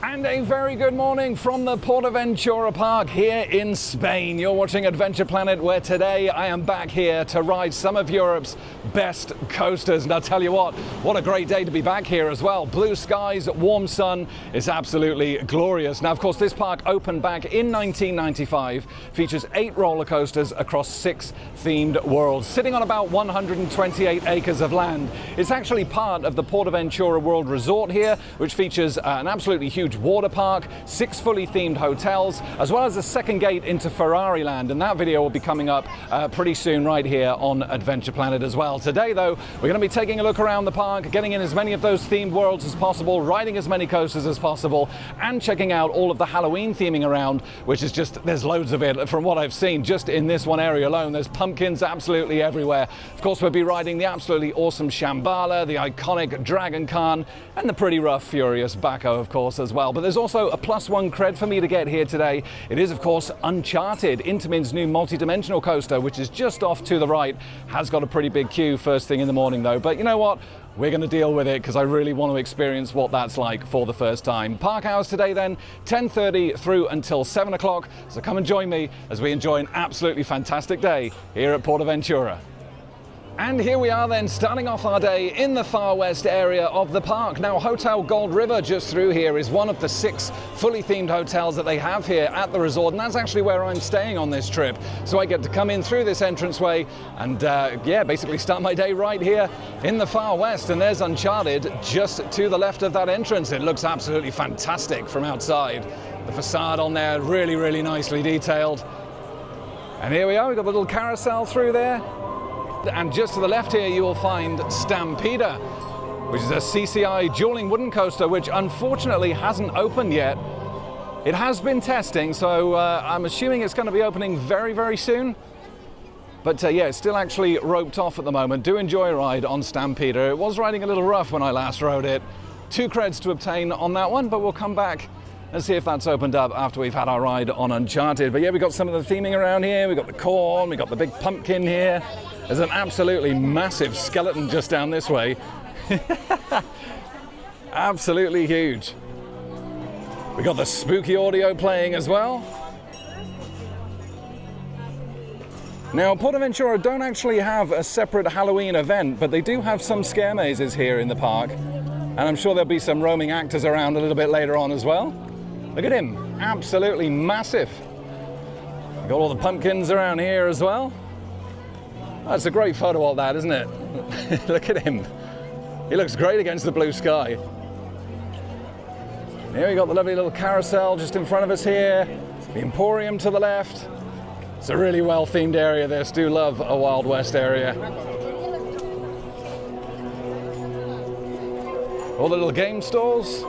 And a very good morning from the PortAventura Park here in Spain. You're watching Adventure Planet, where today I am back here to ride some of Europe's best coasters. And I'll tell you what a great day to be back here as well. Blue skies, warm sun, it's absolutely glorious. Now, of course, this park opened back in 1995, features 8 roller coasters across 6 themed worlds, sitting on about 128 acres of land. It's actually part of the PortAventura World Resort here, which features an absolutely huge water park, 6 fully themed hotels, as well as a second gate into Ferrari Land, and that video will be coming up pretty soon right here on Adventure Planet as well. Today though, we're going to be taking a look around the park, getting in as many of those themed worlds as possible, riding as many coasters as possible, and checking out all of the Halloween theming around, which is just, there's loads of it from what I've seen just in this one area alone. There's pumpkins absolutely everywhere. Of course, we'll be riding the absolutely awesome Shambhala, the iconic Dragon Khan, and the pretty rough Furious Baco, of course, as well. But there's also a +1 cred for me to get here today. It is, of course, Uncharted, Intamin's new multi-dimensional coaster, which is just off to the right. Has got a pretty big queue first thing in the morning though, but you know what? We're going to deal with it because I really want to experience what that's like for the first time. Park hours today then, 10:30 through until 7 o'clock. So come and join me as we enjoy an absolutely fantastic day here at PortAventura. And here we are then, starting off our day in the far west area of the park. Now, Hotel Gold River just through here is one of the 6 fully themed hotels that they have here at the resort, and that's actually where I'm staying on this trip. So I get to come in through this entranceway and yeah, basically start my day right here in the far west. And there's Uncharted just to the left of that entrance. It looks absolutely fantastic from outside. The facade on there really, really nicely detailed. And here we are, we've got a little carousel through there. And just to the left here, you will find Stampeder, which is a CCI dueling wooden coaster, which unfortunately hasn't opened yet. It has been testing, so I'm assuming it's going to be opening very, very soon. But yeah, it's still actually roped off at the moment. Do enjoy a ride on Stampeder. It was riding a little rough when I last rode it. 2 creds to obtain on that one, but we'll come back and see if that's opened up after we've had our ride on Uncharted. But yeah, we've got some of the theming around here. We've got the corn, we've got the big pumpkin here. There's an absolutely massive skeleton just down this way. Absolutely huge. We got the spooky audio playing as well. Now, PortAventura don't actually have a separate Halloween event, but they do have some scare mazes here in the park. And I'm sure there'll be some roaming actors around a little bit later on as well. Look at him, absolutely massive. We've got all the pumpkins around here as well. That's a great photo of that, isn't it? Look at him. He looks great against the blue sky. Here we got the lovely little carousel just in front of us here. The Emporium to the left. It's a really well-themed area this. Do love a Wild West area. All the little game stalls.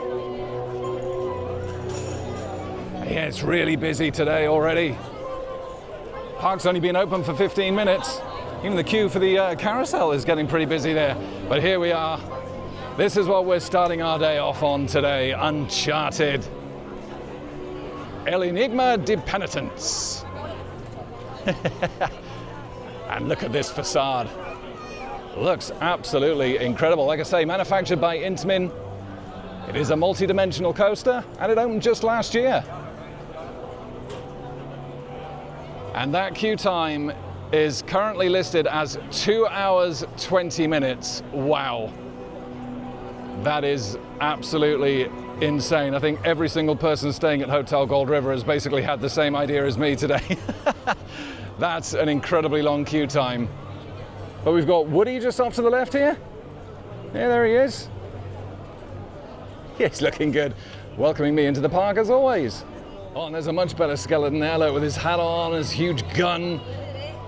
Yeah, it's really busy today already. Park's only been open for 15 minutes. Even the queue for the carousel is getting pretty busy there. But here we are. This is what we're starting our day off on today. Uncharted. Enigma of Penitence. And look at this facade. Looks absolutely incredible. Like I say, manufactured by Intamin. It is a multi-dimensional coaster, and it opened just last year. And that queue time is currently listed as 2 hours, 20 minutes. Wow. That is absolutely insane. I think every single person staying at Hotel Gold River has basically had the same idea as me today. That's an incredibly long queue time. But we've got Woody just off to the left here. Yeah, there he is. He's looking good. Welcoming me into the park as always. Oh, and there's a much better skeleton there, look, with his hat on, his huge gun,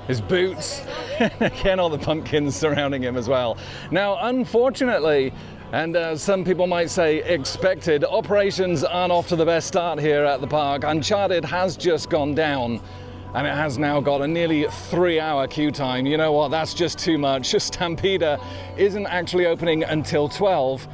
his boots, and again all the pumpkins surrounding him as well. Now, unfortunately, and some people might say expected, operations aren't off to the best start here at the park. Uncharted has just gone down, and it has now got a nearly 3-hour queue time. You know what, that's just too much. Stampeder isn't actually opening until 12.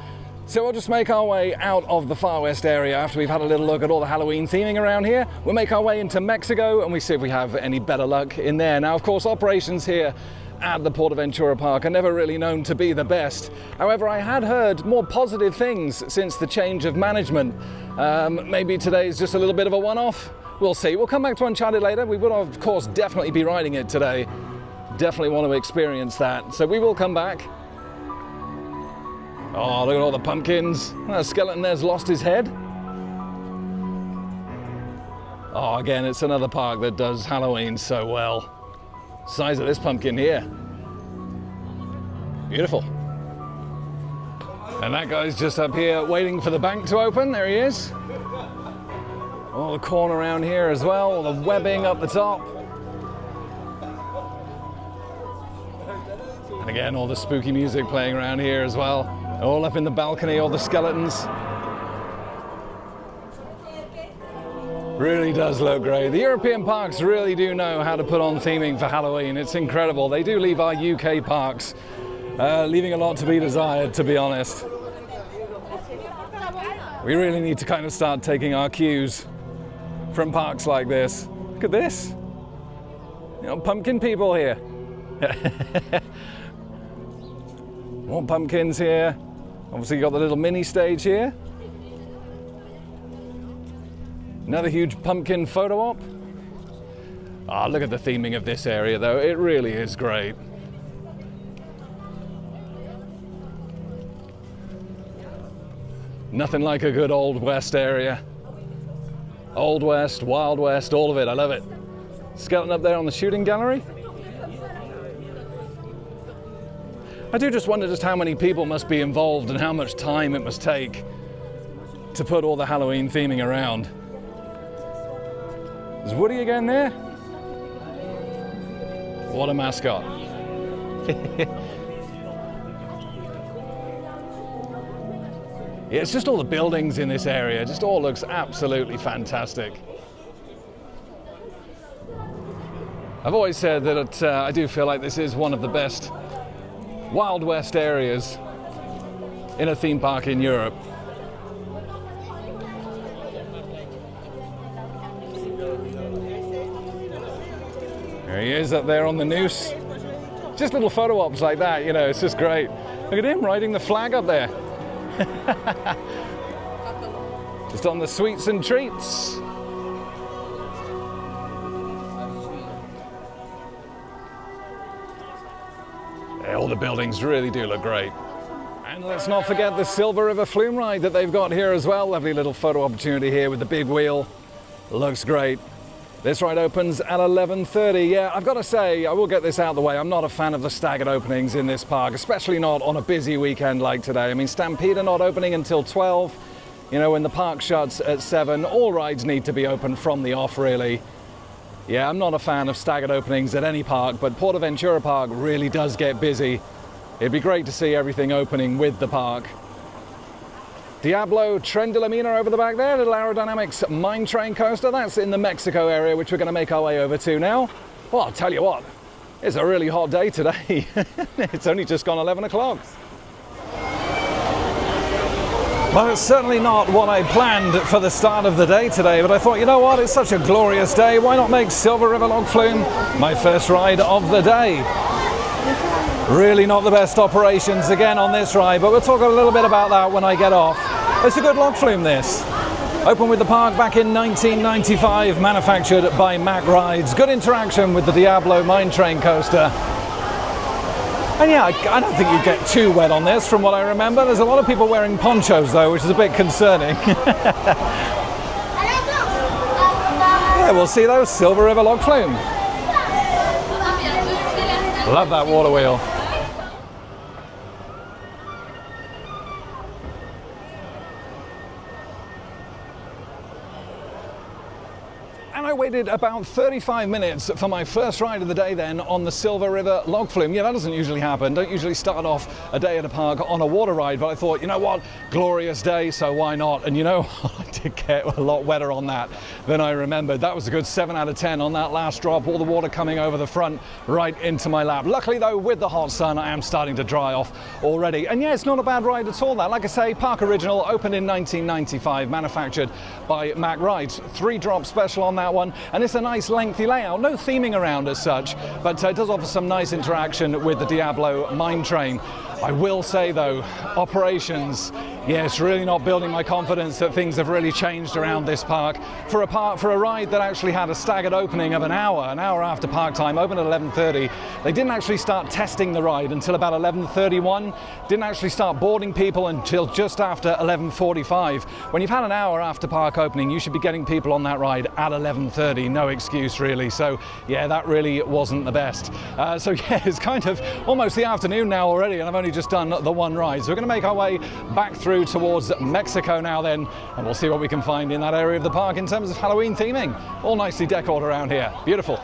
So we'll just make our way out of the Far West area after we've had a little look at all the Halloween theming around here. We'll make our way into Mexico and we see if we have any better luck in there. Now, of course, operations here at the PortAventura Park are never really known to be the best. However, I had heard more positive things since the change of management. Maybe today's just a little bit of a one-off. We'll see. We'll come back to Uncharted later. We will, of course, definitely be riding it today. Definitely want to experience that. So we will come back. Oh, look at all the pumpkins. That skeleton there's lost his head. Oh, again, it's another park that does Halloween so well. Size of this pumpkin here. Beautiful. And that guy's just up here waiting for the bank to open. There he is. All the corn around here as well, all the webbing up the top. And again, all the spooky music playing around here as well. All up in the balcony, all the skeletons. Really does look great. The European parks really do know how to put on theming for Halloween. It's incredible. They do leave our UK parks leaving a lot to be desired, to be honest. We really need to kind of start taking our cues from parks like this. Look at this. You know, pumpkin people here. More pumpkins here. Obviously, you got the little mini stage here. Another huge pumpkin photo op. Ah, look at the theming of this area, though. It really is great. Nothing like a good Old West area. Old West, Wild West, all of it. I love it. Skeleton up there on the shooting gallery. I do just wonder just how many people must be involved and how much time it must take to put all the Halloween theming around. Is Woody again there? What a mascot. Yeah, it's just all the buildings in this area. It just all looks absolutely fantastic. I've always said that I do feel like this is one of the best Wild West areas in a theme park in Europe. There he is up there on the noose. Just little photo ops like that, you know, it's just great. Look at him riding the flag up there. Just on the sweets and treats. All the buildings really do look great. And let's not forget the Silver River Flume Ride that they've got here as well. Lovely little photo opportunity here with the big wheel. Looks great. This ride opens at 11:30. Yeah, I've got to say, I will get this out of the way. I'm not a fan of the staggered openings in this park, especially not on a busy weekend like today. I mean, Stampede are not opening until 12. You know, when the park shuts at 7, all rides need to be open from the off, really. Yeah, I'm not a fan of staggered openings at any park, but PortAventura Park really does get busy. It'd be great to see everything opening with the park. Diablo, Tren de la Mina over the back there, little aerodynamics mine train coaster. That's in the Mexico area, which we're going to make our way over to now. Well, I'll tell you what, it's a really hot day today. It's only just gone 11 o'clock. Well, it's certainly not what I planned for the start of the day today, but I thought, you know what, it's such a glorious day. Why not make Silver River Log Flume my first ride of the day? Really not the best operations again on this ride, but we'll talk a little bit about that when I get off. It's a good log flume, this. Opened with the park back in 1995, manufactured by Mack Rides. Good interaction with the Diablo mine train coaster. And yeah, I don't think you get too wet on this from what I remember. There's a lot of people wearing ponchos though, which is a bit concerning. Yeah, we'll see those Silver River Log Flume. Love that water wheel. And I waited about 35 minutes for my first ride of the day then on the Silver River Log Flume. Yeah, that doesn't usually happen. Don't usually start off a day at a park on a water ride, but I thought, you know what, glorious day, so why not? And you know, I did get a lot wetter on that than I remembered. That was a good 7 out of 10 on that last drop. All the water coming over the front right into my lap. Luckily though, with the hot sun, I am starting to dry off already. And yeah, it's not a bad ride at all, that. Like I say, Park Original, opened in 1995, manufactured by Mack Rides. 3-drop special on that one, and it's a nice lengthy layout. No theming around as such, but it does offer some nice interaction with the Diablo mine train. I will say though, operations, yeah, it's really not building my confidence that things have really changed around this park. For a ride that actually had a staggered opening of an hour after park time, opened at 11:30. They didn't actually start testing the ride until about 11:31. Didn't actually start boarding people until just after 11:45. When you've had an hour after park opening, you should be getting people on that ride at 11:30. No excuse really. So yeah, that really wasn't the best. So yeah, it's kind of almost the afternoon now already, and I've only just done the one ride. So we're going to make our way back through towards Mexico now then, and we'll see what we can find in that area of the park in terms of Halloween theming. All nicely decorated around here. Beautiful.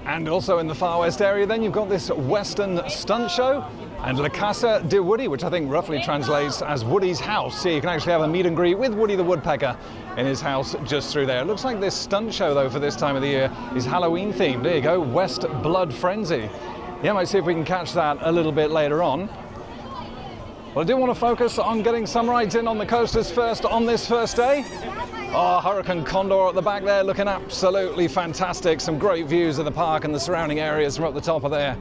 And also in the far west area then, you've got this Western stunt show and La Casa de Woody, which I think roughly translates as Woody's house. See, you can actually have a meet and greet with Woody the Woodpecker in his house just through there. It looks like this stunt show though for this time of the year is Halloween themed. There you go, West Blood Frenzy. Yeah, might see if we can catch that a little bit later on. Well, I do want to focus on getting some rides in on the coasters first on this first day. Oh, Hurricane Condor at the back there, looking absolutely fantastic. Some great views of the park and the surrounding areas from up the top of there.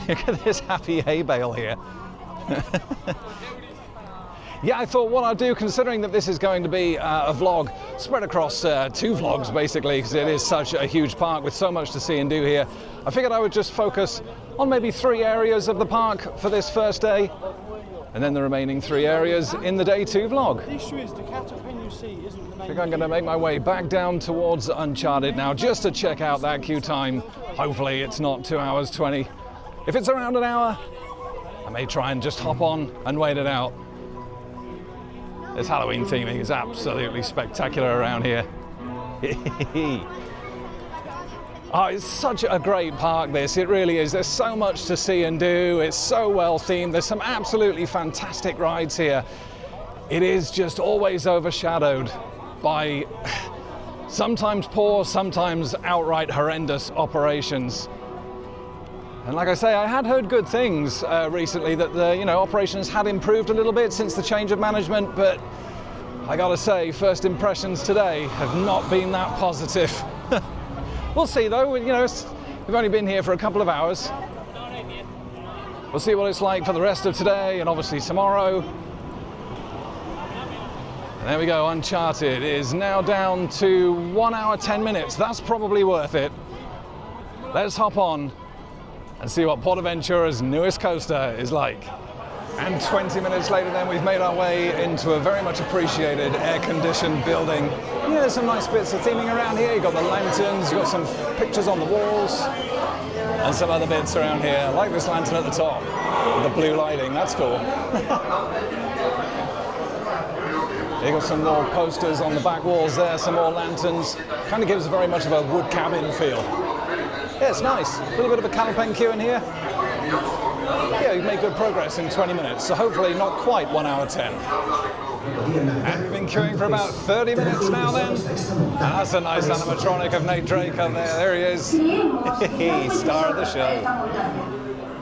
Look at this happy hay bale here. Yeah, I thought what I'd do, considering that this is going to be a vlog spread across 2 vlogs basically, because it is such a huge park with so much to see and do here, I figured I would just focus on maybe 3 areas of the park for this first day, and then the remaining 3 areas in the day 2 vlog. The issue is the pen you see isn't the main. I think I'm going to make my way back down towards Uncharted now just to check out that queue time. Hopefully it's not 2 hours 20. If it's around an hour, I may try and just hop on and wait it out. This Halloween theming is absolutely spectacular around here. Oh, it's such a great park, this. It really is. There's so much to see and do. It's so well themed. There's some absolutely fantastic rides here. It is just always overshadowed by sometimes poor, sometimes outright horrendous operations. And like I say, I had heard good things recently that the operations had improved a little bit since the change of management, but I gotta say, first impressions today have not been that positive. We'll see though, we've only been here for a couple of hours. We'll see what it's like for the rest of today and obviously tomorrow. And there we go, Uncharted is now down to 1 hour 10 minutes. That's probably worth it. Let's hop on and see what PortAventura's newest coaster is like. And 20 minutes later then, we've made our way into a very much appreciated air-conditioned building. Yeah, there's some nice bits of theming around here. You've got the lanterns, you've got some pictures on the walls, and some other bits around here. I like this lantern at the top, with the blue lighting, that's cool. You've got some more posters on the back walls there, some more lanterns. Kind of gives very much of a wood cabin feel. Yeah, it's nice. A little bit of a Calipen queue in here. Yeah, you've made good progress in 20 minutes, so hopefully not quite 1 hour 10. And we've been queuing for about 30 minutes now then. And that's a nice animatronic of Nate Drake up there. There he is. Star of the show.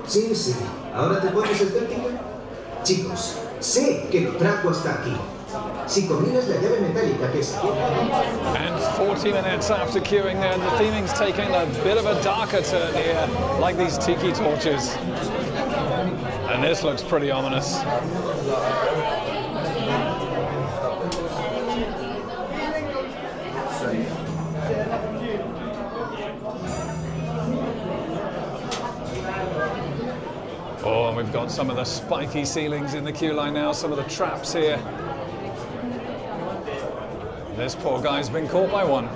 Sí, sí. ¿Ahora te pones escéptica? Chicos, sé que tu trago está aquí. Si combinas la llave metálica que está. And 40 minutes after queuing there, the theming's taking a bit of a darker turn here, like these tiki torches. And this looks pretty ominous. Oh, and we've got some of the spiky ceilings in the queue line now, some of the traps here. This poor guy's been caught by one.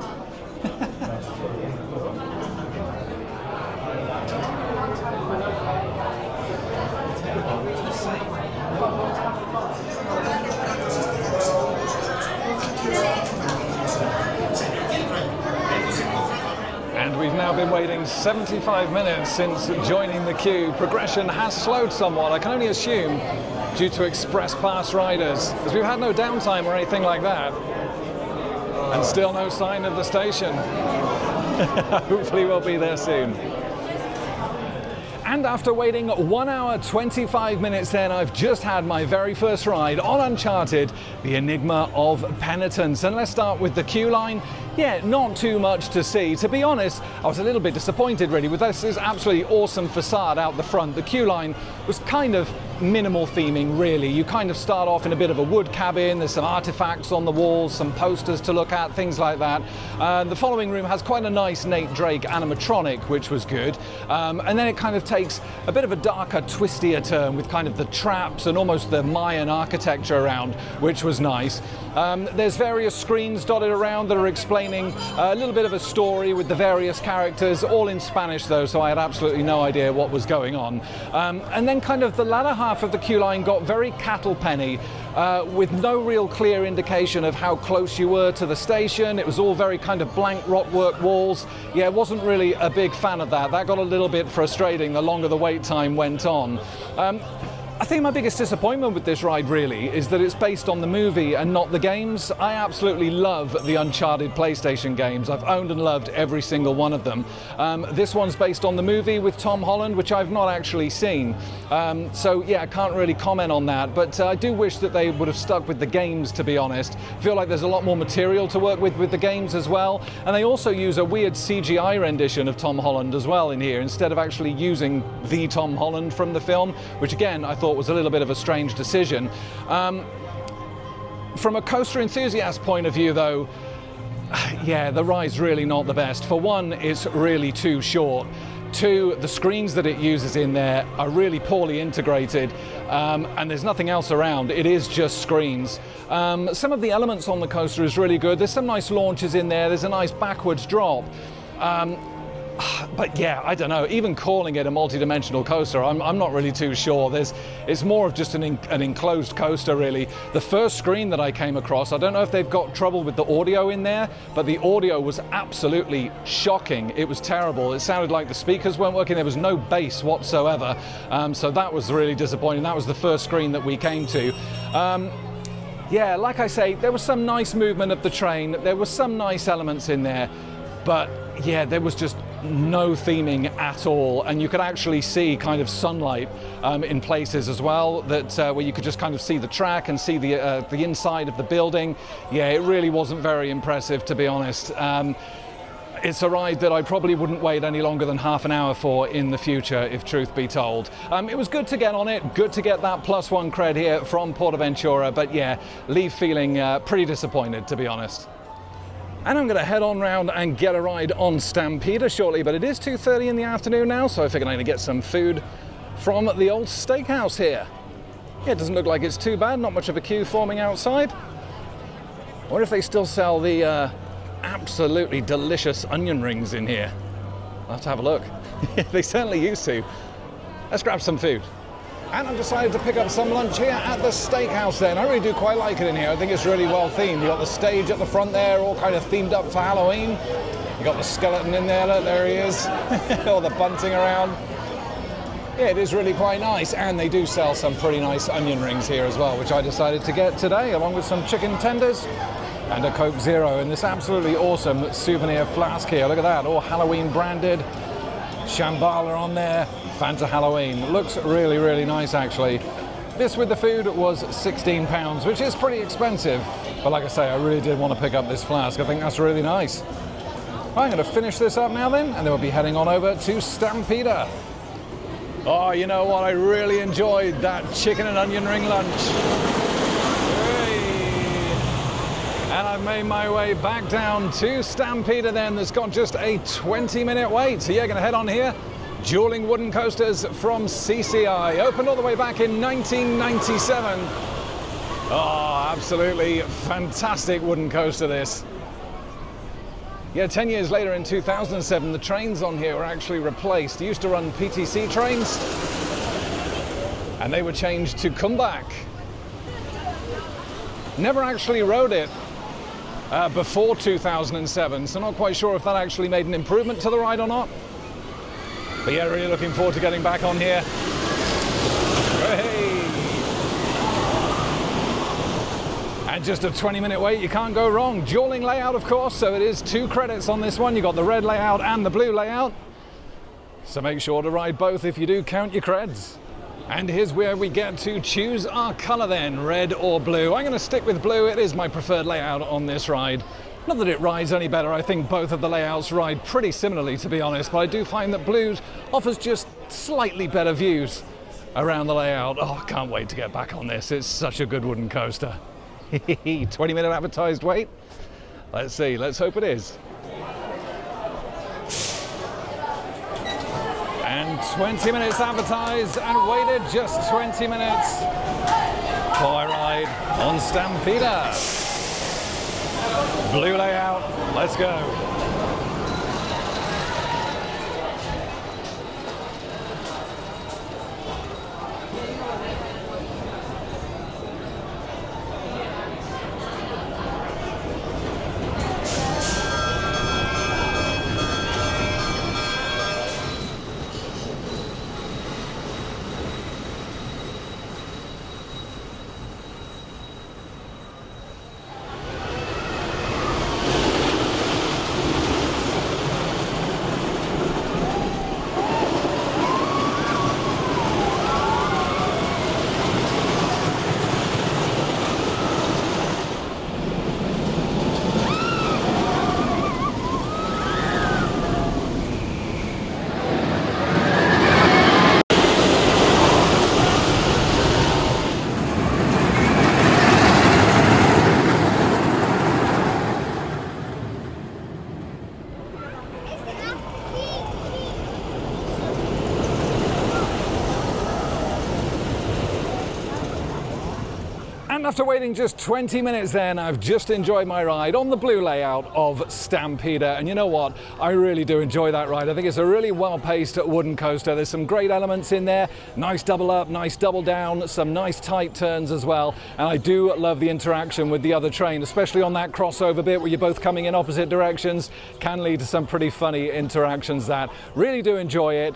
And we've now been waiting 75 minutes since joining the queue. Progression has slowed somewhat, I can only assume, due to express pass riders, because we've had no downtime or anything like that. And still no sign of the station. Hopefully we'll be there soon. And after waiting 1 hour 25 minutes then, I've just had my very first ride on Uncharted, the Enigma of Penitence. And let's start with the queue line. Yeah, not too much to see. To be honest, I was a little bit disappointed really with this absolutely awesome facade out the front. The queue line was kind of minimal theming really. You kind of start off in a bit of a wood cabin, there's some artifacts on the walls, some posters to look at, things like that. The following room has quite a nice Nate Drake animatronic, which was good. And then it kind of takes a bit of a darker, twistier turn with kind of the traps and almost the Mayan architecture around, which was nice. There's various screens dotted around that are explaining a little bit of a story with the various characters, all in Spanish though, so I had absolutely no idea what was going on. And then kind of the latter half of the queue line got very cattle penny, with no real clear indication of how close you were to the station. It was all very kind of blank rockwork walls. Yeah, wasn't really a big fan of that. That got a little bit frustrating the longer the wait time went on. I think my biggest disappointment with this ride really is that it's based on the movie and not the games. I absolutely love the Uncharted PlayStation games. I've owned and loved every single one of them. This one's based on the movie with Tom Holland, which I've not actually seen. So yeah, I can't really comment on that, but I do wish that they would have stuck with the games, to be honest. I feel like there's a lot more material to work with the games as well. And they also use a weird CGI rendition of Tom Holland as well in here, instead of actually using the Tom Holland from the film, which again, I thought was a little bit of a strange decision. From a coaster enthusiast point of view though, yeah, the ride's really not the best. For one, it's really too short. Two, the screens that it uses in there are really poorly integrated, and there's nothing else around. It is just screens. Some of the elements on the coaster is really good. There's some nice launches in there. There's a nice backwards drop. But yeah, I don't know, even calling it a multi-dimensional coaster, I'm not really too sure. It's more of just an enclosed coaster really. The first screen that I came across, I don't know if they've got trouble with the audio in there, but the audio was absolutely shocking. It was terrible. It sounded like the speakers weren't working. There was no bass whatsoever. So that was really disappointing. That was the first screen that we came to. Yeah, like I say, there was some nice movement of the train. There were some nice elements in there, but yeah, there was just no theming at all, and you could actually see kind of sunlight in places as well, that where you could just kind of see the track and see the inside of the building. Yeah, it really wasn't very impressive, to be honest. It's a ride that I probably wouldn't wait any longer than half an hour for in the future, if truth be told. It was good to get on it, good to get that +1 cred here from PortAventura, but yeah, leave feeling pretty disappointed, to be honest. And I'm going to head on round and get a ride on Stampeder shortly, but it is 2:30 in the afternoon now, so I figured I'm going to get some food from the old steakhouse here. Yeah, it doesn't look like it's too bad, not much of a queue forming outside. I wonder if they still sell the absolutely delicious onion rings in here. I'll have to have a look. They certainly used to. Let's grab some food. And I've decided to pick up some lunch here at the steakhouse then. I really do quite like it in here. I think it's really well themed. You've got the stage at the front there, all kind of themed up for Halloween. You've got the skeleton in there, look, there he is. All the bunting around. Yeah, it is really quite nice. And they do sell some pretty nice onion rings here as well, which I decided to get today, along with some chicken tenders and a Coke Zero in this absolutely awesome souvenir flask here. Look at that, all Halloween branded. Shambhala on there. Fanta Halloween. Looks really, really nice actually. This with the food was £16, which is pretty expensive. But like I say, I really did want to pick up this flask. I think that's really nice. I'm going to finish this up now then, and then we'll be heading on over to Stampeder. Oh, you know what? I really enjoyed that chicken and onion ring lunch. And I've made my way back down to Stampeder then. There's got just a 20-minute wait. So yeah, going to head on here. Dueling wooden coasters from CCI. Opened all the way back in 1997. Oh, absolutely fantastic wooden coaster this. Yeah, 10 years later in 2007, the trains on here were actually replaced. They used to run PTC trains, and they were changed to Comeback. Never actually rode it before 2007, so not quite sure if that actually made an improvement to the ride or not. But yeah, really looking forward to getting back on here. Hey! And just a 20-minute wait, you can't go wrong. Dueling layout, of course, so it is 2 credits on this one. You got the red layout and the blue layout. So make sure to ride both if you do count your creds. And here's where we get to choose our color then, red or blue. I'm going to stick with blue. It is my preferred layout on this ride. Not that it rides any better. I think both of the layouts ride pretty similarly, to be honest, but I do find that blue offers just slightly better views around the layout. Oh, I can't wait to get back on this. It's such a good wooden coaster. 20-minute advertised wait. Let's see. Let's hope it is. And 20 minutes advertised and waited just 20 minutes for a ride on Stampeder. Blue layout, let's go. And after waiting just 20 minutes then, I've just enjoyed my ride on the blue layout of Stampeder. And you know what? I really do enjoy that ride. I think it's a really well-paced wooden coaster. There's some great elements in there. Nice double up, nice double down, some nice tight turns as well. And I do love the interaction with the other train, especially on that crossover bit where you're both coming in opposite directions. Can lead to some pretty funny interactions that really do enjoy it.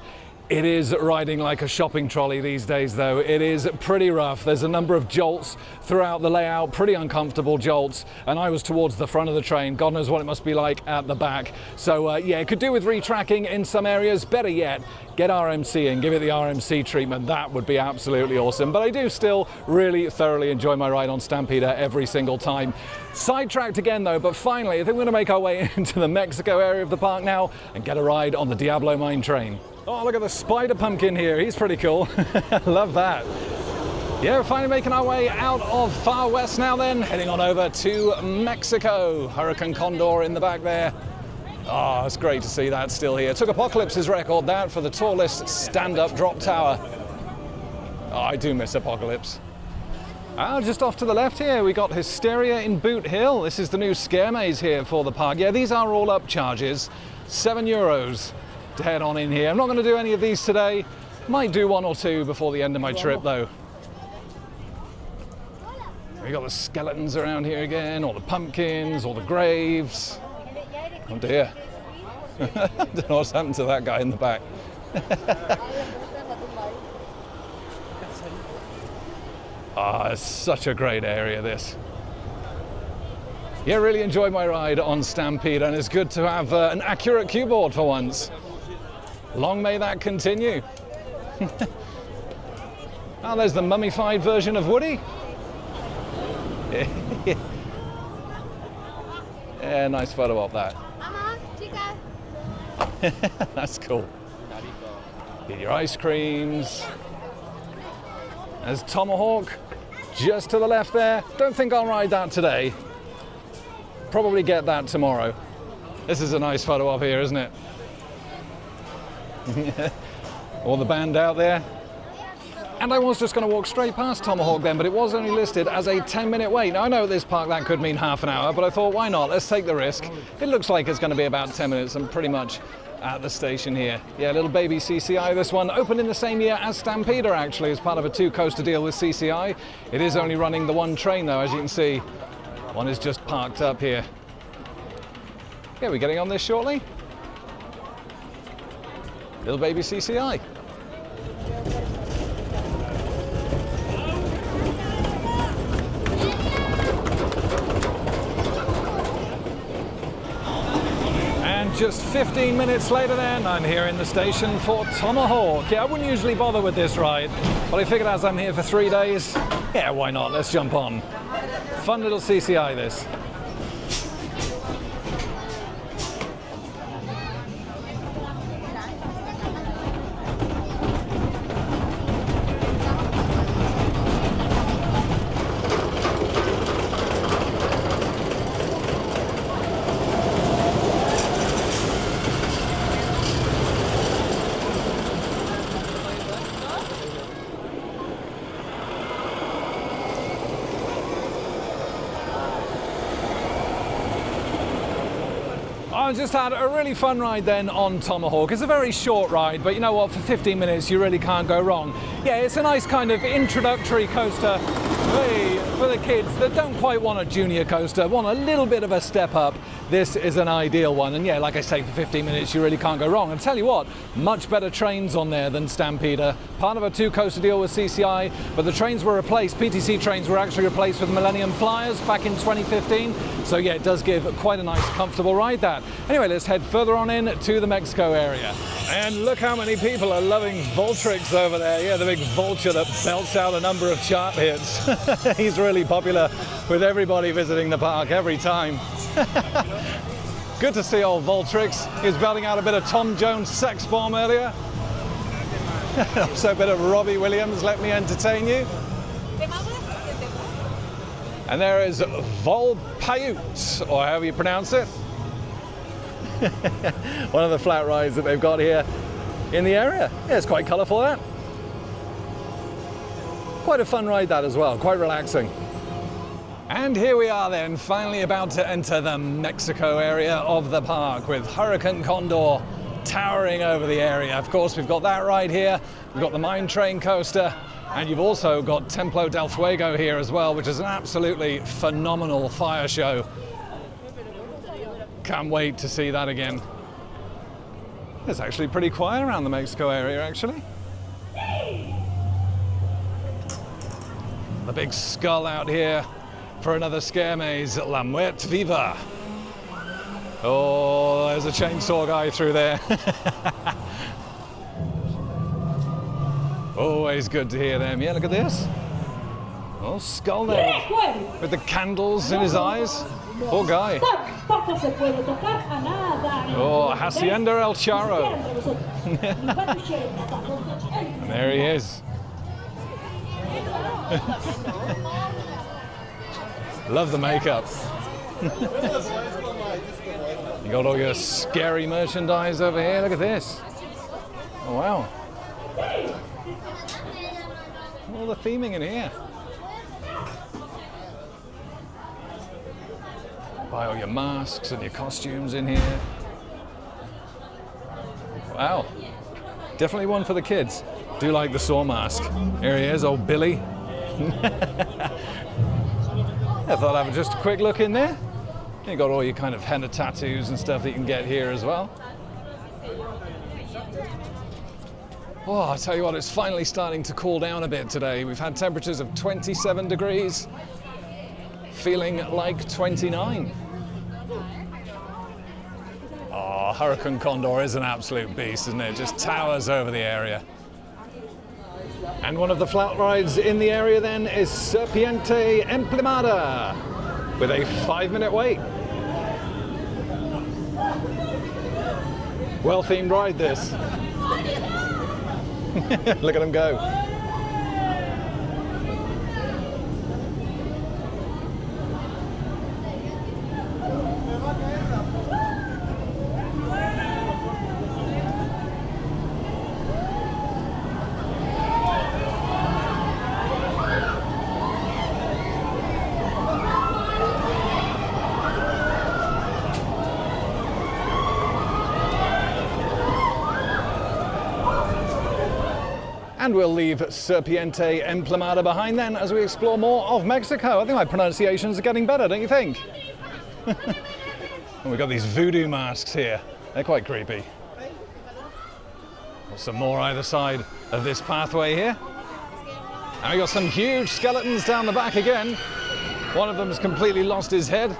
It is riding like a shopping trolley these days, though. It is pretty rough. There's a number of jolts throughout the layout, pretty uncomfortable jolts, and I was towards the front of the train. God knows what it must be like at the back. So yeah, it could do with retracking in some areas. Better yet, get RMC and give it the RMC treatment. That would be absolutely awesome. But I do still really thoroughly enjoy my ride on Stampeder every single time. Sidetracked again though, but finally I think we're going to make our way into the Mexico area of the park now and get a ride on the Diablo mine train. Oh, look at the spider pumpkin here. He's pretty cool. Love that. Yeah, we're finally making our way out of Far West now then, heading on over to Mexico. Hurricane Condor in the back there. Oh, it's great to see that still here. Took Apocalypse's record, that, for the tallest stand-up drop tower. Oh, I do miss Apocalypse. Just off to the left here, we got Hysteria in Boot Hill. This is the new scare maze here for the park. Yeah, these are all up charges. €7 to head on in here. I'm not going to do any of these today. Might do 1 or 2 before the end of my trip though. We got the skeletons around here again, all the pumpkins, all the graves. Oh dear. I don't know what's happened to that guy in the back. Ah, it's such a great area, this. Yeah, really enjoyed my ride on Stampede, and it's good to have an accurate cue board for once. Long may that continue. Oh, there's the mummified version of Woody. Yeah, nice photo of that. That's cool. Get your ice creams. There's Tomahawk just to the left there. Don't think I'll ride that today. Probably get that tomorrow. This is a nice photo of here, isn't it? All the band out there. And I was just going to walk straight past Tomahawk then, but it was only listed as a 10-minute wait. Now, I know at this park that could mean half an hour, but I thought, why not? Let's take the risk. It looks like it's going to be about 10 minutes. I'm pretty much at the station here. Yeah, little baby CCI, this one. Opened in the same year as Stampeder, actually, as part of a 2-coaster deal with CCI. It is only running the 1 train, though, as you can see. One is just parked up here. Yeah, we're getting on this shortly. Little baby CCI. And just 15 minutes later then, I'm here in the station for Tomahawk. Yeah, I wouldn't usually bother with this ride, but I figured as I'm here for 3 days, yeah, why not? Let's jump on. Fun little CCI this. I just had a really fun ride then on Tomahawk. It's a very short ride, but you know what, for 15 minutes you really can't go wrong. Yeah, it's a nice kind of introductory coaster for the kids that don't quite want a junior coaster, want a little bit of a step up. This is an ideal one, and yeah, like I say, for 15 minutes you really can't go wrong. And tell you what, much better trains on there than Stampeder. Part of a two-coaster deal with CCI, but the trains were replaced. PTC trains were actually replaced with Millennium Flyers back in 2015. So yeah, it does give quite a nice, comfortable ride that. Anyway, let's head further on in to the Mexico area. And look how many people are loving Voltrix over there. Yeah, the big vulture that belts out a number of chart hits. He's really popular with everybody visiting the park every time. Good to see old Voltrix. He was belting out a bit of Tom Jones sex bomb earlier. Also a bit of Robbie Williams, Let Me Entertain You. And there is Volpayut, or however you pronounce it. One of the flat rides that they've got here in the area. Yeah, it's quite colourful, that. Quite a fun ride that as well, quite relaxing. And here we are then, finally about to enter the Mexico area of the park with Hurricane Condor towering over the area. Of course, we've got that ride here, we've got the Mine Train coaster, and you've also got Templo del Fuego here as well, which is an absolutely phenomenal fire show. Can't wait to see that again. It's actually pretty quiet around the Mexico area, actually. The big skull out here for another scare maze, La Muerte Viva. Oh, there's a chainsaw guy through there. Always good to hear them. Yeah, look at this. Oh, skull there with the candles in his eyes. Poor guy. Oh, Hacienda El Charro. And there he is. Love the makeup. You got all your scary merchandise over here. Look at this. Oh, wow. All the theming in here. Buy all your masks and your costumes in here. Wow. Definitely one for the kids. Do like the Saw mask. Here he is, old Billy. I thought I'd have just a quick look in there. You got all your kind of henna tattoos and stuff that you can get here as well. Oh, I tell you what, it's finally starting to cool down a bit today. We've had temperatures of 27 degrees, feeling like 29. Oh, Hurricane Condor is an absolute beast, isn't it? Just towers over the area. And one of the flat rides in the area then is Serpiente Emplimada with a 5-minute wait. Well-themed ride this. Look at them go. And we'll leave Serpiente Emplimada behind then as we explore more of Mexico. I think my pronunciations are getting better, don't you think? And we've got these voodoo masks here. They're quite creepy. Got some more either side of this pathway here. And we've got some huge skeletons down the back again. One of them's completely lost his head.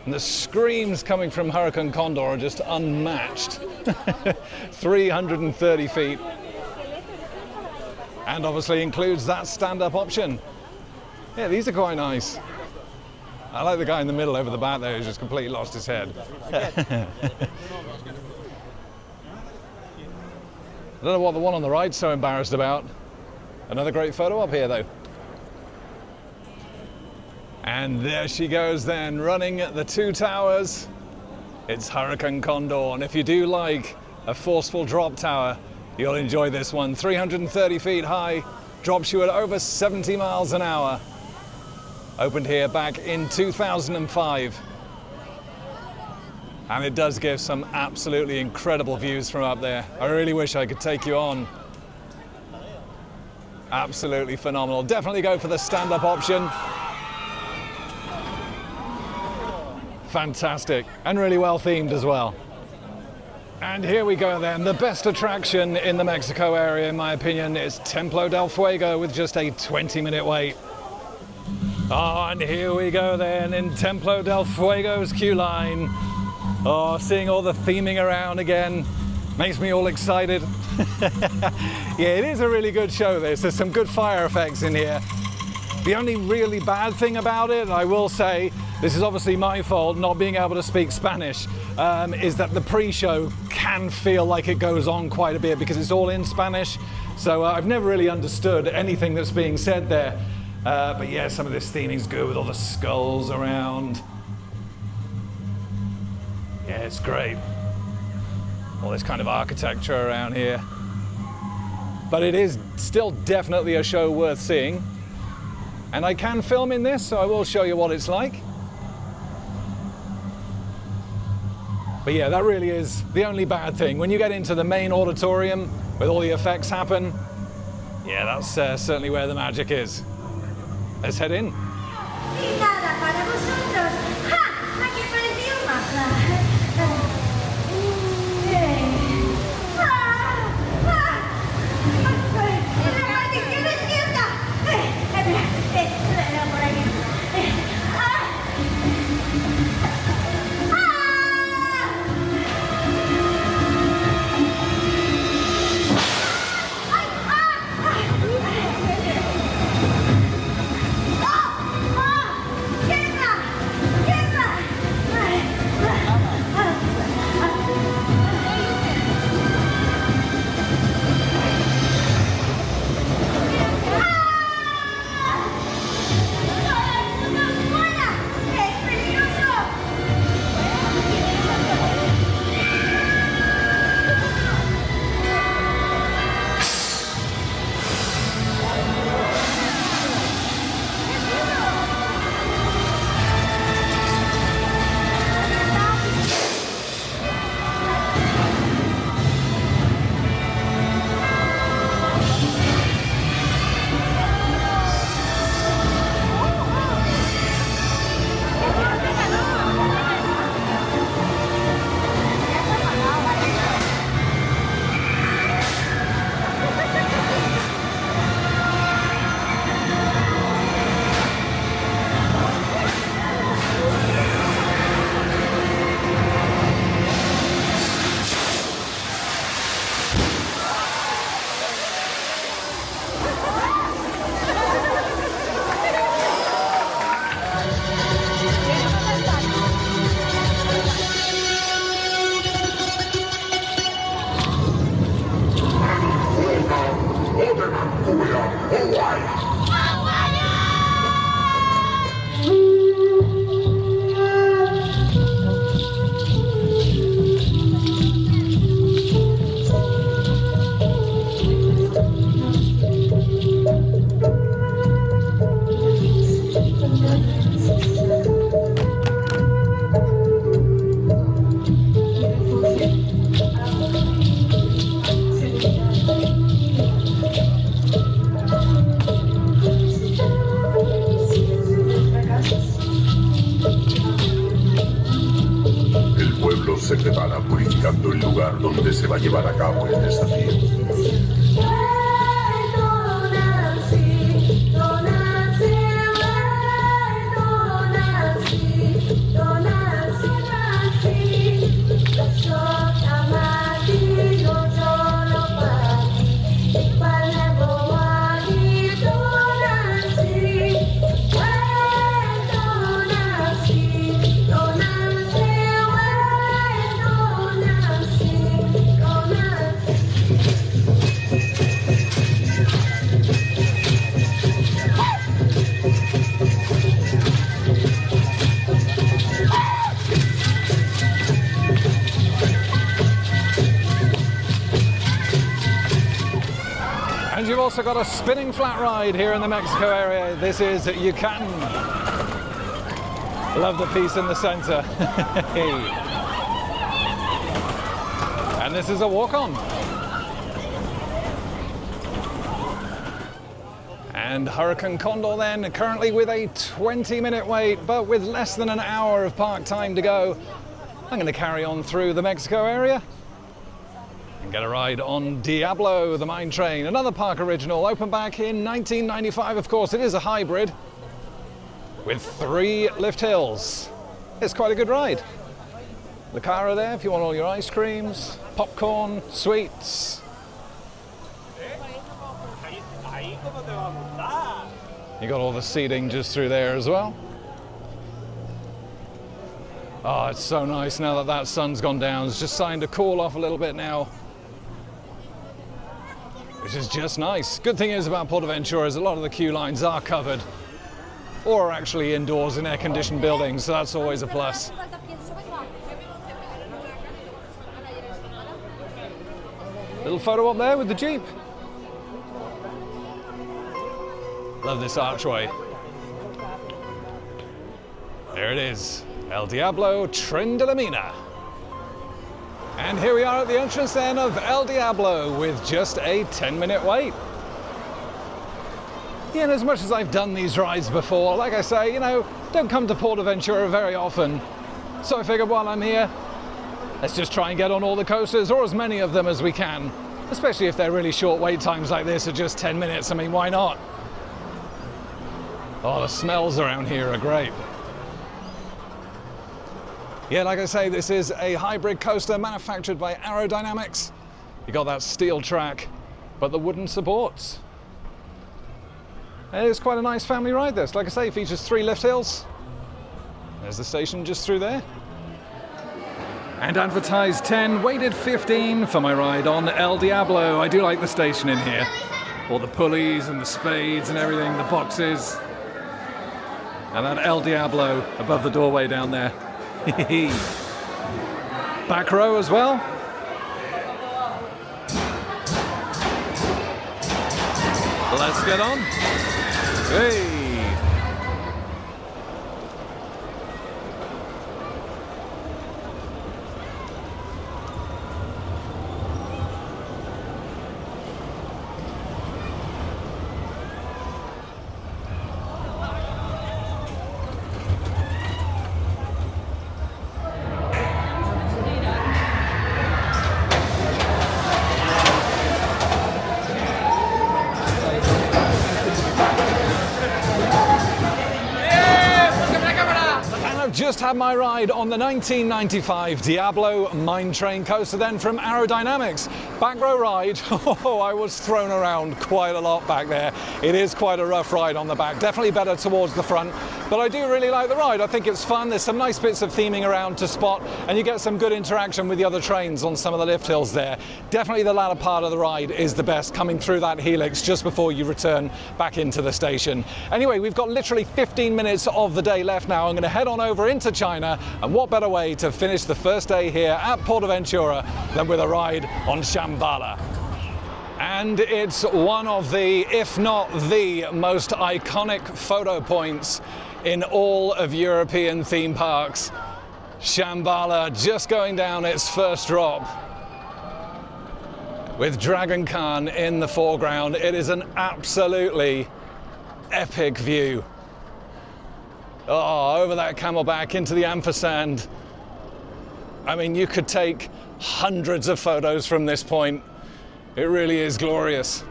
And the screams coming from Hurricane Condor are just unmatched. 330 feet. And obviously includes that stand-up option. Yeah, these are quite nice. I like the guy in the middle over the back there who's just completely lost his head. I don't know what the one on the right's so embarrassed about. Another great photo up here though. And there she goes then, running the two towers. It's Hurricane Condor, and if you do like a forceful drop tower, you'll enjoy this one. 330 feet high, drops you at over 70 miles an hour. Opened here back in 2005. And it does give some absolutely incredible views from up there. I really wish I could take you on. Absolutely phenomenal. Definitely go for the stand-up option. Fantastic, and really well themed as well. And here we go then. The best attraction in the Mexico area, in my opinion, is Templo del Fuego with just a 20-minute wait. Oh, and here we go then in Templo del Fuego's queue line. Oh, seeing all the theming around again makes me all excited. Yeah, it is a really good show, this. There's some good fire effects in here. The only really bad thing about it, I will say, this is obviously my fault not being able to speak Spanish, is that the pre-show can feel like it goes on quite a bit because it's all in Spanish. So I've never really understood anything that's being said there. But yeah, some of this theming's good with all the skulls around. Yeah, it's great. All this kind of architecture around here. But it is still definitely a show worth seeing. And I can film in this, so I will show you what it's like. But yeah, that really is the only bad thing. When you get into the main auditorium, where all the effects happen, yeah, that's certainly where the magic is. Let's head in. Se prepara purificando el lugar donde se va a llevar a cabo el desafío. also got a spinning flat ride here in the Mexico area. This is Yucatan. Love the piece in the center. And this is a walk-on. And Hurricane Condor then, currently with a 20-minute wait, but with less than an hour of park time to go. I'm going to carry on through the Mexico area and get a ride on Diablo, the mine train. Another park original, opened back in 1995, of course. It is a hybrid with 3 lift hills. It's quite a good ride. The car there if you want all your ice creams, popcorn, sweets. You got all the seating just through there as well. Oh, it's so nice now that that sun's gone down. It's just starting to cool off a little bit now, which is just nice. Good thing is about PortAventura is a lot of the queue lines are covered or are actually indoors in air-conditioned buildings, so that's always a plus. Little photo up there with the Jeep. Love this archway. There it is, El Diablo Tren de la Mina. And here we are at the entrance then of El Diablo with just a 10-minute wait. Yeah, and as much as I've done these rides before, like I say, you know, don't come to PortAventura very often. So I figured while I'm here, let's just try and get on all the coasters, or as many of them as we can, especially if they're really short wait times like this of just 10 minutes. I mean, why not? Oh, the smells around here are great. Yeah, like I say, this is a hybrid coaster manufactured by Aerodynamics. You got that steel track, but the wooden supports. It is quite a nice family ride, this. Like I say, it features 3 lift hills. There's the station just through there. And advertised 10, waited 15 for my ride on El Diablo. I do like the station in here. All the pulleys and the spades and everything, the boxes. And that El Diablo above the doorway down there. Back row as well. Let's get on. Hey. Just had my ride on the 1995 Diablo mine train coaster then from Aerodynamics. Back row ride. Oh, I was thrown around quite a lot back there. It is quite a rough ride on the back, definitely better towards the front, but I do really like the ride. I think it's fun. There's some nice bits of theming around to spot, and you get some good interaction with the other trains on some of the lift hills there. Definitely the latter part of the ride is the best, coming through that helix just before you return back into the station. Anyway, we've got literally 15 minutes of the day left now. I'm going to head on over into China, and what better way to finish the first day here at PortAventura than with a ride on Shambhala. And it's one of the, if not the most iconic photo points in all of European theme parks. Shambhala just going down its first drop with Dragon Khan in the foreground. It is an absolutely epic view. Oh, over that camelback into the ampersand. I mean, you could take hundreds of photos from this point. It really is glorious.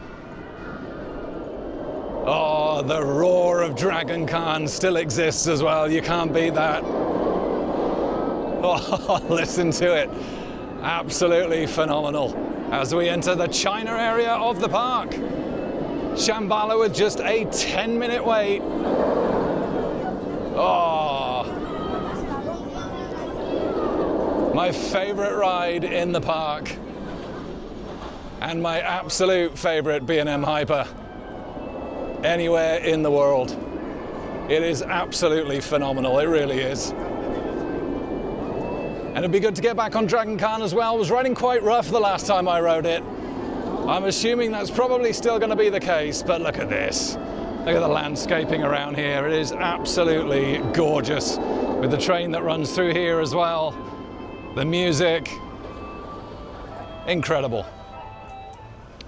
Oh, the roar of Dragon Khan still exists as well. You can't beat that. Oh, listen to it. Absolutely phenomenal. As we enter the China area of the park. Shambhala with just a 10-minute wait. Oh, my favorite ride in the park, and my absolute favorite B&M Hyper anywhere in the world. It is absolutely phenomenal, it really is. And it'd be good to get back on Dragon Khan as well. I was riding quite rough the last time I rode it. I'm assuming that's probably still going to be the case, but look at this. Look at the landscaping around here. It is absolutely gorgeous, with the train that runs through here as well. The music, incredible.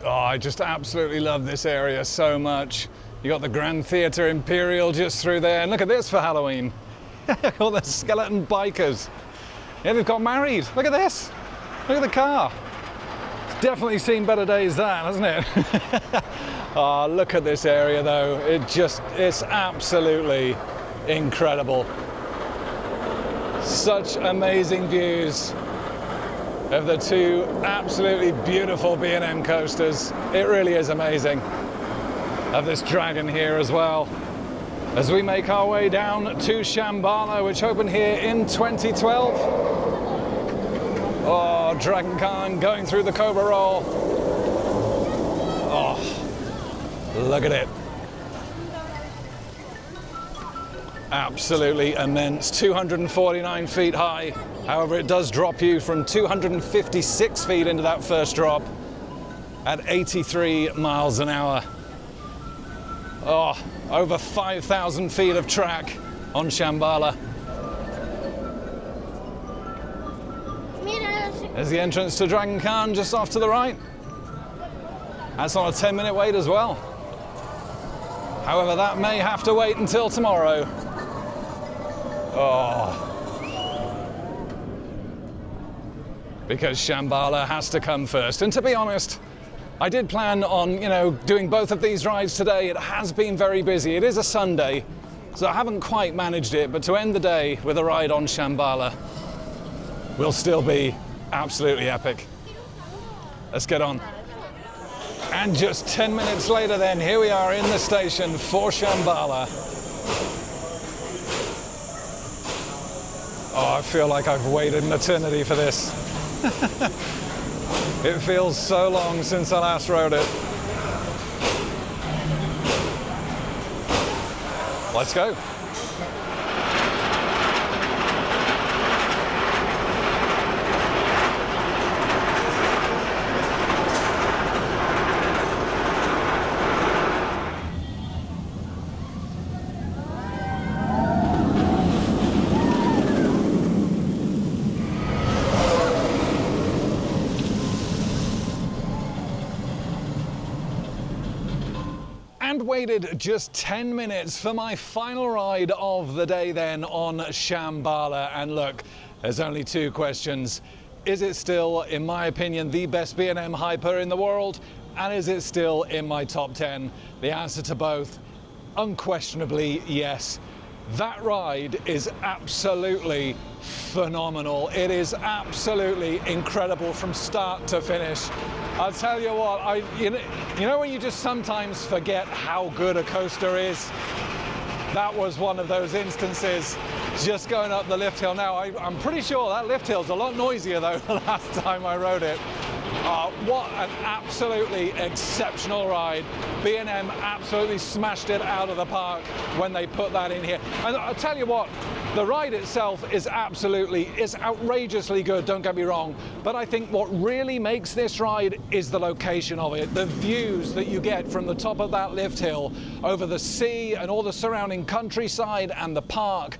Oh, I just absolutely love this area so much. You got the Grand Theatre Imperial just through there, and look at this for Halloween. All the skeleton bikers. Yeah, they've got married. Look at this. Look at the car. It's definitely seen better days than, hasn't it? Oh, look at this area though. It's absolutely incredible. Such amazing views of the two absolutely beautiful B&M coasters. It really is amazing. Of this dragon here as well. As we make our way down to Shambhala, which opened here in 2012. Oh, Dragon Khan going through the Cobra Roll. Oh, look at it. Absolutely immense, 249 feet high. However, it does drop you from 256 feet into that first drop at 83 miles an hour. Oh, over 5,000 feet of track on Shambhala. There's the entrance to Dragon Khan just off to the right. That's on a 10-minute wait as well. However, that may have to wait until tomorrow. Oh. Because Shambhala has to come first. And to be honest, I did plan on, doing both of these rides today. It has been very busy. It is a Sunday, so I haven't quite managed it, but to end the day with a ride on Shambhala will still be absolutely epic. Let's get on. And just 10 minutes later then, here we are in the station for Shambhala. Oh, I feel like I've waited an eternity for this. It feels so long since I last rode it. Let's go. Waited just 10 minutes for my final ride of the day then on Shambhala, and look, there's only two questions. Is it still, in my opinion, the best B&M hyper in the world? And is it still in my top 10? The answer to both, unquestionably yes. That ride is absolutely phenomenal. It is absolutely incredible from start to finish. I'll tell you what, you know when you just sometimes forget how good a coaster is? That was one of those instances, just going up the lift hill. Now, I'm pretty sure that lift hill's a lot noisier though the last time I rode it. What an absolutely exceptional ride. B&M absolutely smashed it out of the park when they put that in here. And I'll tell you what, the ride itself is outrageously good, don't get me wrong, but I think what really makes this ride is the location of it. The views that you get from the top of that lift hill over the sea and all the surrounding countryside and the park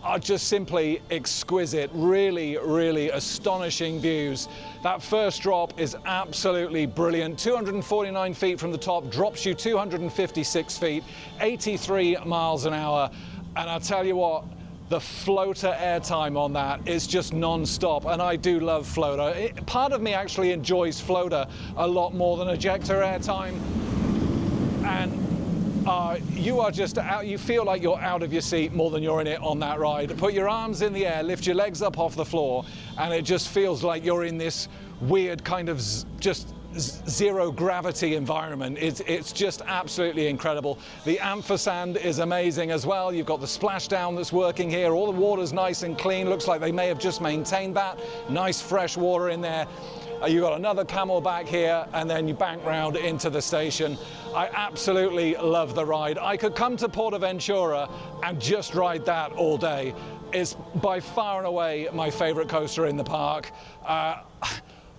are just simply exquisite. Really, really astonishing views. That first drop is absolutely brilliant. 249 feet from the top, drops you 256 feet, 83 miles an hour. And I'll tell you what, the floater airtime on that is just non-stop, and I do love floater. Part of me actually enjoys floater a lot more than ejector airtime. And you are just out, you feel like you're out of your seat more than you're in it on that ride. Put your arms in the air, lift your legs up off the floor, and it just feels like you're in this weird kind of just zero gravity environment. It's just absolutely incredible. The ampersand is amazing as well. You've got the splashdown that's working here. All the water's nice and clean. Looks like they may have just maintained that. Nice fresh water in there. You've got another camel back here, and then you bank round into the station. I absolutely love the ride. I could come to PortAventura and just ride that all day. It's by far and away my favorite coaster in the park.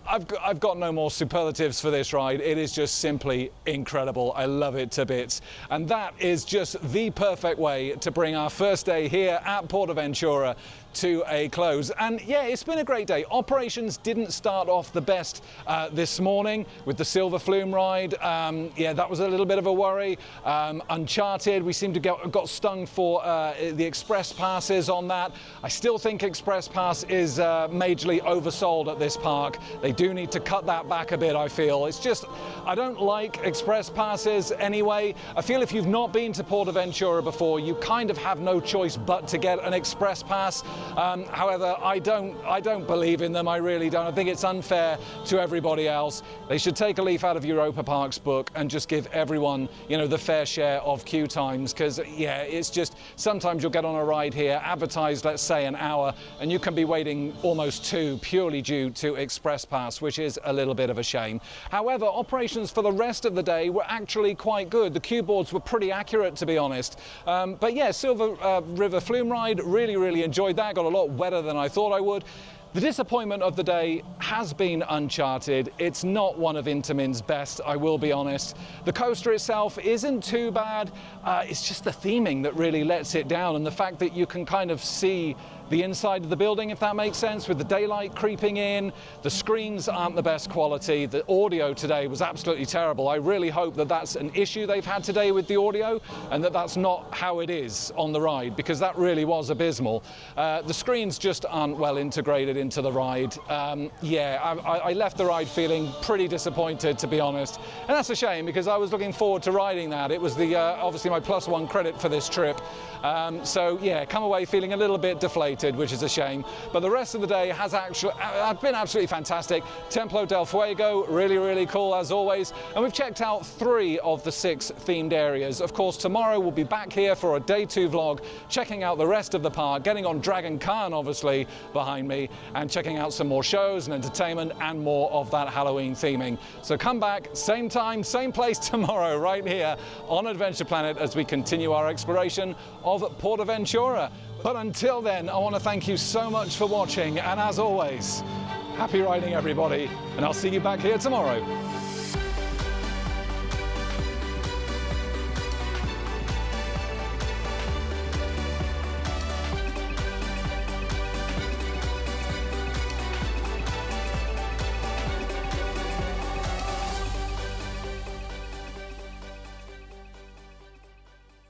I've got no more superlatives for this ride. It is just simply incredible. I love it to bits. And that is just the perfect way to bring our first day here at PortAventura to a close. And yeah, it's been a great day. Operations didn't start off the best this morning with the Silver Flume ride. Yeah, that was a little bit of a worry. Uncharted, we seem to got stung for the Express Passes on that. I still think Express Pass is majorly oversold at this park. They do need to cut that back a bit, I feel. It's just, I don't like Express Passes anyway. I feel if you've not been to PortAventura before, you kind of have no choice but to get an Express Pass. However, I don't believe in them. I really don't. I think it's unfair to everybody else. They should take a leaf out of Europa Park's book and just give everyone, you know, the fair share of queue times. Because yeah, it's just sometimes you'll get on a ride here, advertised, let's say, an hour, and you can be waiting almost 2 purely due to Express Pass, which is a little bit of a shame. However, operations for the rest of the day were actually quite good. The queue boards were pretty accurate, to be honest. But yeah, Silver River Flume ride, really enjoyed that. Got a lot wetter than I thought I would. The disappointment of the day has been Uncharted. It's not one of Intamin's best, I will be honest. The coaster itself isn't too bad. It's just the theming that really lets it down, and the fact that you can kind of see the inside of the building, if that makes sense, with the daylight creeping in. The screens aren't the best quality. The audio today was absolutely terrible. I really hope that that's an issue they've had today with the audio, and that that's not how it is on the ride, because that really was abysmal. The screens just aren't well integrated into the ride. Yeah, I left the ride feeling pretty disappointed, to be honest, and that's a shame, because I was looking forward to riding that. It was the obviously my +1 credit for this trip. So yeah, come away feeling a little bit deflated, which is a shame. But the rest of the day has been absolutely fantastic. Templo del Fuego, really cool as always. And we've checked out 3 of the 6 themed areas. Of course, tomorrow we'll be back here for a day 2 vlog, checking out the rest of the park, getting on Dragon Khan, obviously, behind me, and checking out some more shows and entertainment and more of that Halloween theming. So come back, same time, same place tomorrow, right here on Adventure Planet, as we continue our exploration of PortAventura. But until then, I want to thank you so much for watching, and as always, happy riding everybody, and I'll see you back here tomorrow.